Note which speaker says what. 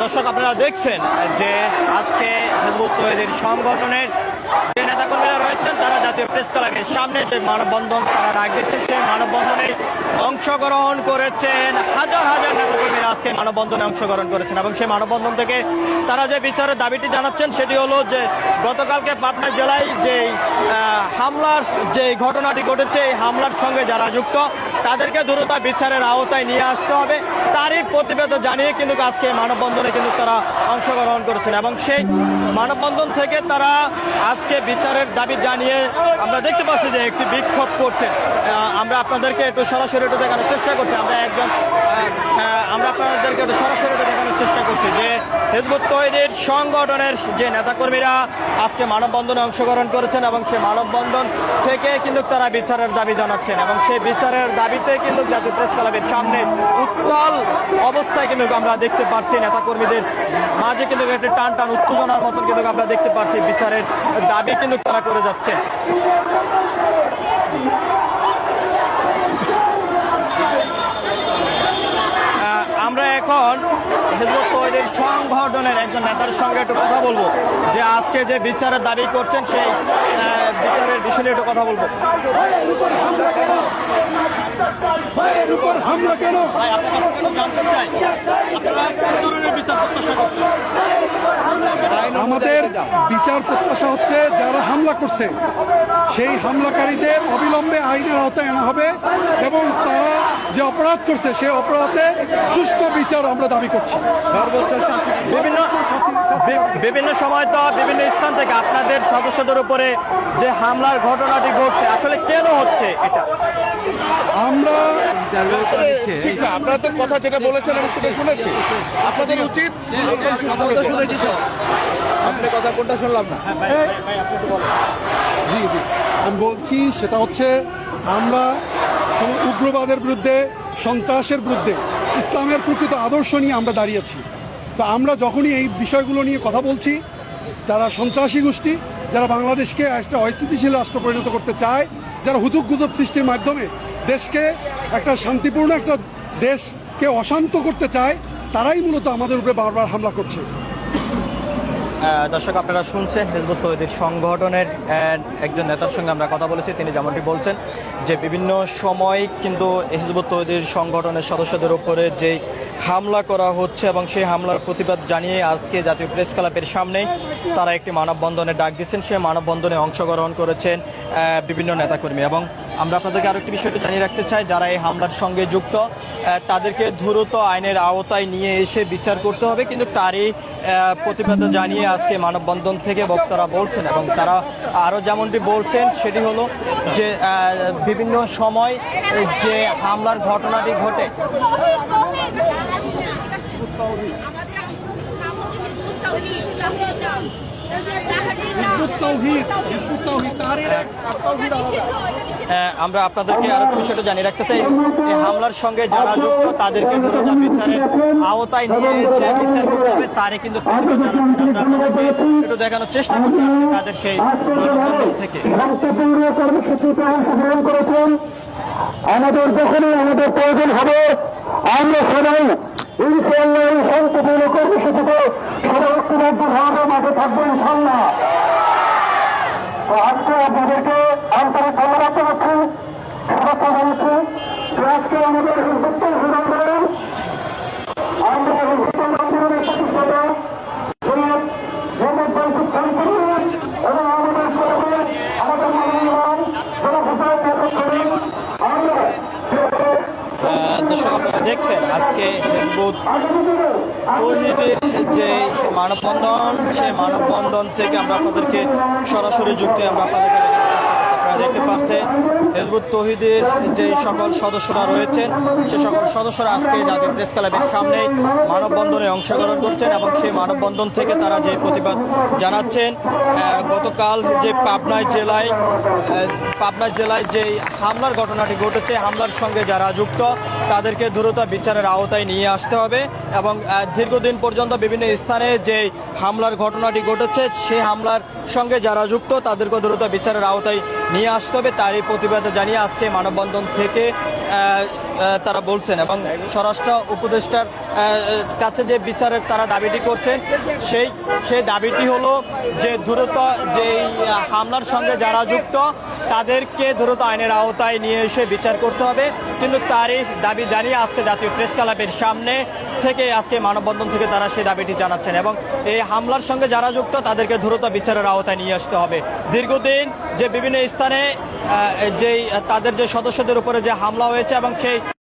Speaker 1: দর্শক, আপনারা দেখছেন যে আজকে হিজবুত তওহীদের সংগঠনের যে নেতাকর্মীরা রয়েছেন তারা জাতীয় প্রেস ক্লাবের সামনে যে মানববন্ধন তারা ডাক দিচ্ছেন, সেই মানববন্ধনে অংশগ্রহণ করেছেন হাজার হাজার নেতাকর্মীরা আজকে মানববন্ধনে অংশগ্রহণ করেছেন। এবং সেই মানববন্ধন থেকে তারা যে বিচারের দাবিটি জানাচ্ছেন সেটি হলো যে গতকালকে পাবনা জেলায় যে হামলার যে ঘটনাটি ঘটেছে, এই হামলার সঙ্গে যারা যুক্ত তাদেরকে দ্রুত বিচারের আওতায় নিয়ে আসতে হবে, তারই প্রতিবেদন জানিয়ে কিন্তু আজকে মানববন্ধনে কিন্তু তারা অংশগ্রহণ করেছেন। এবং সেই মানববন্ধন থেকে তারা আজকে বিচারের দাবি জানিয়ে আমরা দেখতে পাচ্ছি যে একটি বিক্ষোভ করছে। আমরা আপনাদেরকে একটু সরাসরি একটু দেখানোর চেষ্টা করছি, আমরা আপনাদেরকে একটু সরাসরি একটু দেখানোর চেষ্টা করছি যে হিজবুত তওহীদের সংগঠনের যে নেতাকর্মীরা আজকে মানববন্ধনে অংশগ্রহণ করেছেন এবং সেই মানববন্ধন থেকে কিন্তু তারা বিচারের দাবি জানাচ্ছেন। এবং সেই বিচারের দাবিতে কিন্তু জাতীয় প্রেস ক্লাবের সামনে উত্তাল অবস্থায় কিন্তু আমরা দেখতে পাচ্ছি নেতাকর্মীদের মাঝে কিন্তু একটি টান টান উত্তেজনার মতন কিন্তু আমরা দেখতে পাচ্ছি বিচারের দাবি কিন্তু তারা করে যাচ্ছে। আমরা এখন হিজবুত তওহীদের সংগঠনের একজন নেতার সঙ্গে একটু কথা বলবো যে আজকে যে বিচারের দাবি করছেন সেই বিচারের বিষয়ে একটু কথা বলবো।
Speaker 2: হামলা কেন?
Speaker 1: ভাই, আপনার কাছে একটু জানতে চাই আপনারা কোন ধরনের বিচার প্রত্যাশা করছেন?
Speaker 2: আমাদের বিচার প্রত্যাশা হচ্ছে যারা হামলা করছে সেই হামলাকারীদের অবিলম্বে আইনের আওতায় আনা হবে এবং তারা যে অপরাধ করছে সেই অপরাধে সুষ্ঠু বিচার আমরা দাবি করছি।
Speaker 1: বিভিন্ন সময় তো বিভিন্ন স্থান থেকে আপনাদের সদস্যদের উপরে যে হামলার ঘটনাটি ঘটছে, আসলে কেন হচ্ছে এটা?
Speaker 2: আমরা
Speaker 3: ঠিক না, আপনাদের কথা যেটা বলেছেন আমি সেটা শুনেছি। আপনাদের উচিত
Speaker 2: আপনি কথা কোনটা শুনলাম না। জি জি আমি বলছি সেটা হচ্ছে আমরা উগ্রবাদের বিরুদ্ধে, সন্ত্রাসের বিরুদ্ধে ইসলামের প্রকৃত আদর্শ নিয়ে আমরা দাঁড়িয়েছি। তো আমরা যখনই এই বিষয়গুলো নিয়ে কথা বলছি, যারা সন্ত্রাসী গোষ্ঠী, যারা বাংলাদেশকে একটা অস্থিতিশীল রাষ্ট্র পরিণত করতে চায়, যারা হুজুগ গুজব সৃষ্টির মাধ্যমে দেশকে একটা শান্তিপূর্ণ একটা দেশকে অশান্ত করতে চায়, তারাই মূলত আমাদের উপরে বারবার হামলা করছে।
Speaker 1: দর্শক, আপনারা শুনছেন হিজবুত তওহীদের সংগঠনের একজন নেতার সঙ্গে আমরা কথা বলেছি। তিনি যেমনটি বলছেন যে বিভিন্ন সময় কিন্তু হিজবুত তওহীদের সংগঠনের সদস্যদের উপরে যে হামলা করা হচ্ছে এবং সেই হামলার প্রতিবাদ জানিয়ে আজকে জাতীয় প্রেস ক্লাবের সামনে তারা একটি মানববন্ধনের ডাক দিচ্ছেন। সেই মানববন্ধনে অংশগ্রহণ করেছেন বিভিন্ন নেতাকর্মী। এবং আমরা আপনাদেরকে আরো একটি বিষয়টি জানিয়ে রাখতে চাই, যারা এই হামলার সঙ্গে যুক্ত তাদেরকে দ্রুত আইনের আওতায় নিয়ে এসে বিচার করতে হবে, কিন্তু তারই প্রতিবাদ জানিয়ে আজকে মানববন্ধন থেকে বক্তারা বলছেন। এবং তারা আরো যেমনটি বলছেন সেটি হলো যে বিভিন্ন সময় যে হামলার ঘটনাটি ঘটে আমরা আপনাদেরকে আরো একটা বিষয়টা জানিয়ে রাখতে চাই, এই হামলার সঙ্গে যারা যুক্ত তাদেরকে দ্রুত বিচারের আওতায় নিয়ে এসে বিচার করতে হবে, তারই কিন্তু একটু দেখানোর চেষ্টা করছি তাদের সেই মানববন্ধন থেকে।
Speaker 4: আমাদের যখনই আমাদের প্রয়োজন হবে আমরা সবাই ইনশাআল্লাহ শান্তিপূর্ণ কর্মসূচিতে সবাই ঐক্যবদ্ধভাবে মাঠে থাকবো ইনশাআল্লাহ। আজকে আপনাদেরকে আন্তরিক ধন্যবাদ জানাচ্ছি, শুভেচ্ছা জানাচ্ছি যে আজকে আমাদের হিজবুত তওহীদ আন্দোলন, আমরা হিজবুত আন্দোলনের প্রতিষ্ঠাতা সৈয়দ মোহাম্মদ বাইজিদ খান এবং আমাদের সাথে আমাদের মাননীয় জনাব হুসাইন নেতৃত্ব করেন। আমরা
Speaker 1: দর্শক, আপনারা দেখছেন আজকে হিজবুত তওহীদের যে মানববন্ধন, সেই মানববন্ধন থেকে আমরা আপনাদেরকে সরাসরি যুক্তি আমরা আপনাদেরকে দেখানোর চেষ্টা করছি। আপনারা দেখতে পাচ্ছেন হিজবুত তৌহিদের যে সকল সদস্যরা রয়েছেন সে সকল সদস্যরা আজকে জাতীয় প্রেস ক্লাবের সামনে মানববন্ধনে অংশগ্রহণ করছেন এবং সেই মানববন্ধন থেকে তারা যে প্রতিবাদ জানাচ্ছেন গতকাল যে পাবনা জেলায় যে হামলার ঘটনাটি ঘটেছে, হামলার সঙ্গে যারা যুক্ত তাদেরকে দ্রুত বিচারের আওতায় নিয়ে আসতে হবে এবং দীর্ঘদিন পর্যন্ত বিভিন্ন স্থানে যে হামলার ঘটনাটি ঘটেছে সেই হামলার সঙ্গে যারা যুক্ত তাদেরকে দ্রুত বিচারের আওতায় নিয়ে আসতে হবে, তারই প্রতিবাদ জানিয়ে আজকে মানববন্ধন থেকে তারা বলছেন এবং স্বরাষ্ট্র উপদেষ্টার কাছে যে বিচারের তারা দাবিটি করছেন সেই দাবিটি হলো যে দ্রুত যেই হামলার সঙ্গে যারা যুক্ত তাদেরকে দ্রুত আইনের আওতায় নিয়ে এসে বিচার করতে হবে। কিন্তু তারই দাবি জানিয়ে আজকে জাতীয় প্রেস ক্লাবের সামনে থেকে আজকে মানববন্ধন থেকে তারা সেই দাবিটি জানাচ্ছেন এবং এই হামলার সঙ্গে যারা যুক্ত তাদেরকে দ্রুত বিচারের আওতায় নিয়ে আসতে হবে। দীর্ঘদিন যে বিভিন্ন স্থানে যেই তাদের যে সদস্যদের উপরে যে হামলা হয়েছে এবং সেই